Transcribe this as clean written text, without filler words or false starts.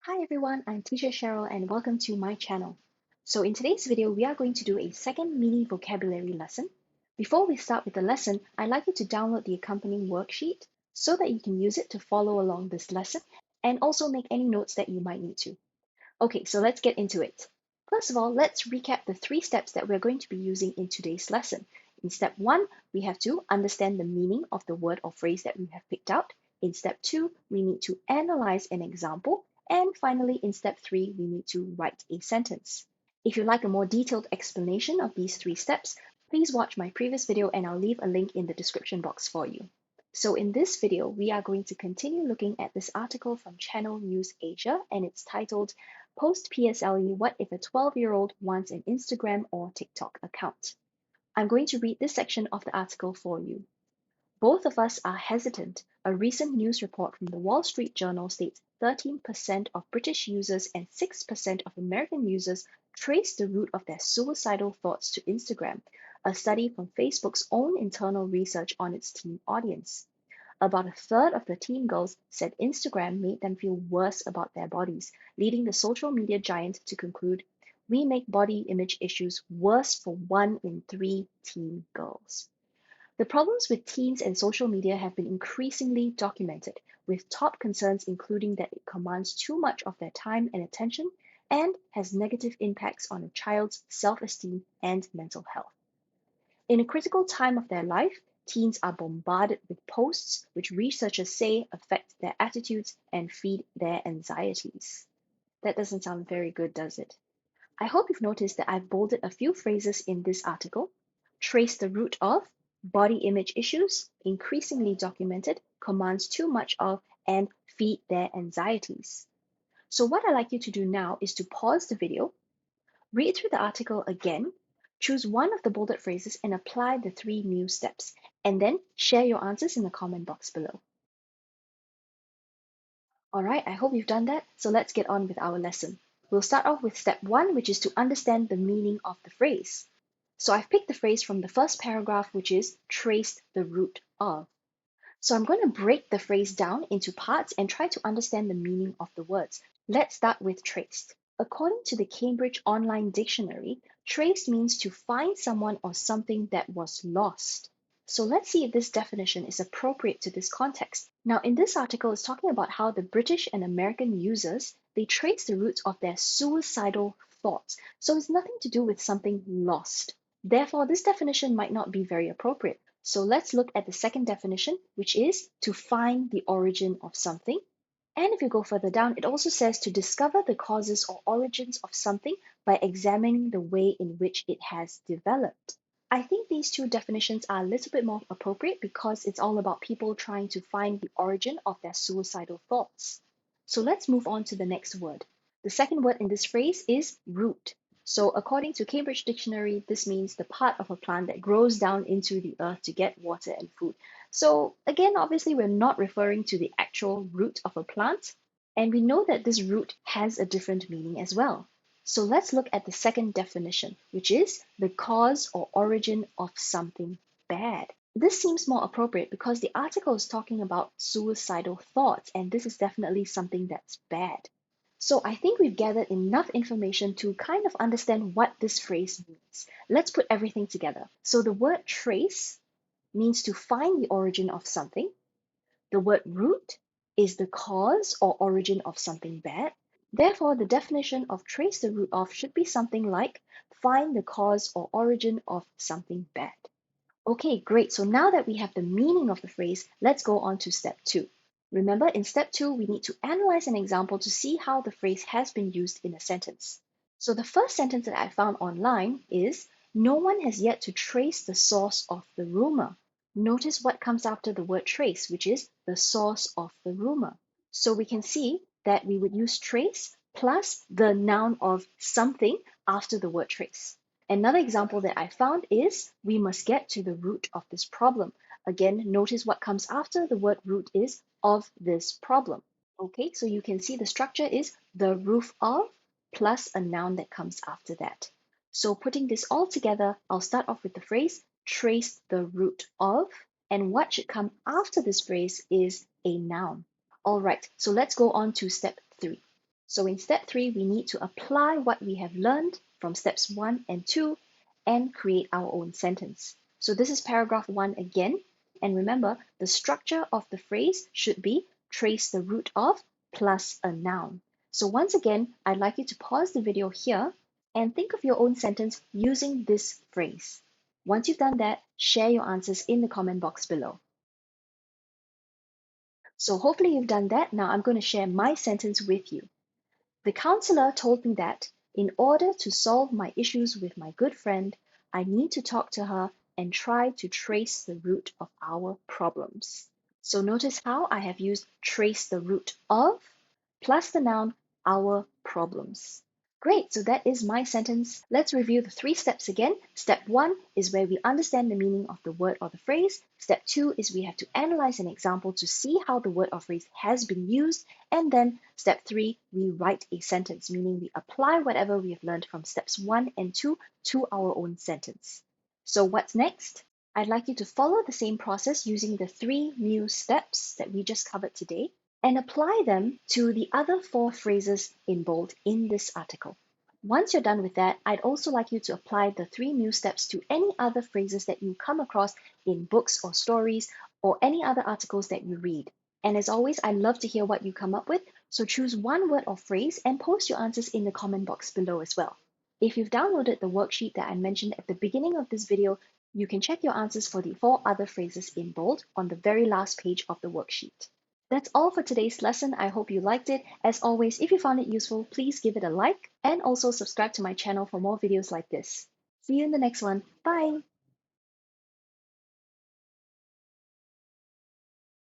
Hi everyone, I'm Teacher Cheryl and welcome to my channel. So in today's video, we are going to do a second mini vocabulary lesson. Before we start with the lesson, I'd like you to download the accompanying worksheet so that you can use it to follow along this lesson and also make any notes that you might need to. Okay, so let's get into it. First of all, let's recap the 3 steps that we're going to be using in today's lesson. In step 1, we have to understand the meaning of the word or phrase that we have picked out. In step 2, we need to analyze an example. And finally, in step 3, we need to write a sentence. If you'd like a more detailed explanation of these 3 steps, please watch my previous video and I'll leave a link in the description box for you. So in this video, we are going to continue looking at this article from Channel News Asia, and it's titled Post PSLE, What if a 12-year-old wants an Instagram or TikTok account? I'm going to read this section of the article for you. Both of us are hesitant. A recent news report from the Wall Street Journal states 13% of British users and 6% of American users trace the root of their suicidal thoughts to Instagram, a study from Facebook's own internal research on its teen audience. About a third of the teen girls said Instagram made them feel worse about their bodies, leading the social media giant to conclude, "We make body image issues worse for 1 in 3 teen girls." The problems with teens and social media have been increasingly documented, with top concerns including that it commands too much of their time and attention and has negative impacts on a child's self-esteem and mental health. In a critical time of their life, teens are bombarded with posts which researchers say affect their attitudes and feed their anxieties. That doesn't sound very good, does it? I hope you've noticed that I've bolded a few phrases in this article. Trace the root of, body image issues, increasingly documented, commands too much of, and feed their anxieties. So what I'd like you to do now is to pause the video, read through the article again, choose one of the bolded phrases and apply the 3 new steps, and then share your answers in the comment box below. Alright, I hope you've done that, so let's get on with our lesson. We'll start off with step 1, which is to understand the meaning of the phrase. So I've picked the phrase from the first paragraph, which is traced the root of. So I'm going to break the phrase down into parts and try to understand the meaning of the words. Let's start with traced. According to the Cambridge Online Dictionary, traced means to find someone or something that was lost. So let's see if this definition is appropriate to this context. Now, in this article, it's talking about how the British and American users, they trace the roots of their suicidal thoughts. So it's nothing to do with something lost. Therefore, this definition might not be very appropriate. So let's look at the second definition, which is to find the origin of something. And if you go further down, it also says to discover the causes or origins of something by examining the way in which it has developed. I think these 2 definitions are a little bit more appropriate because it's all about people trying to find the origin of their suicidal thoughts. So let's move on to the next word. The second word in this phrase is root. So according to Cambridge Dictionary, this means the part of a plant that grows down into the earth to get water and food. So again, obviously, we're not referring to the actual root of a plant, and we know that this root has a different meaning as well. So let's look at the second definition, which is the cause or origin of something bad. This seems more appropriate because the article is talking about suicidal thoughts, and this is definitely something that's bad. So I think we've gathered enough information to kind of understand what this phrase means. Let's put everything together. So the word trace means to find the origin of something. The word root is the cause or origin of something bad. Therefore, the definition of trace the root of should be something like find the cause or origin of something bad. Okay, great. So now that we have the meaning of the phrase, let's go on to step 2. Remember, in step 2, we need to analyze an example to see how the phrase has been used in a sentence. So the first sentence that I found online is, no one has yet to trace the source of the rumor. Notice what comes after the word trace, which is the source of the rumor. So we can see that we would use trace plus the noun of something after the word trace. Another example that I found is, we must get to the root of this problem. Again, notice what comes after the word root is of this problem. Okay, so you can see the structure is the roof of plus a noun that comes after that. So putting this all together, I'll start off with the phrase, trace the root of, and what should come after this phrase is a noun. All right, so let's go on to step 3. So in step 3, we need to apply what we have learned from steps 1 and 2 and create our own sentence. So this is paragraph 1 again. And remember, the structure of the phrase should be trace the root of plus a noun. So once again, I'd like you to pause the video here and think of your own sentence using this phrase. Once you've done that, share your answers in the comment box below. So hopefully you've done that. Now I'm going to share my sentence with you. The counselor told me that in order to solve my issues with my good friend, I need to talk to her and try to trace the root of our problems. So notice how I have used trace the root of plus the noun our problems. Great, so that is my sentence. Let's review the 3 steps again. Step 1 is where we understand the meaning of the word or the phrase. Step 2 is we have to analyze an example to see how the word or phrase has been used. And then step 3, we write a sentence, meaning we apply whatever we have learned from steps 1 and 2 to our own sentence. So what's next? I'd like you to follow the same process using the 3 new steps that we just covered today, and apply them to the other 4 phrases in bold in this article. Once you're done with that, I'd also like you to apply the 3 new steps to any other phrases that you come across in books or stories or any other articles that you read. And as always, I love to hear what you come up with, so choose one word or phrase and post your answers in the comment box below as well. If you've downloaded the worksheet that I mentioned at the beginning of this video, you can check your answers for the 4 other phrases in bold on the very last page of the worksheet. That's all for today's lesson. I hope you liked it. As always, if you found it useful, please give it a like and also subscribe to my channel for more videos like this. See you in the next one. Bye!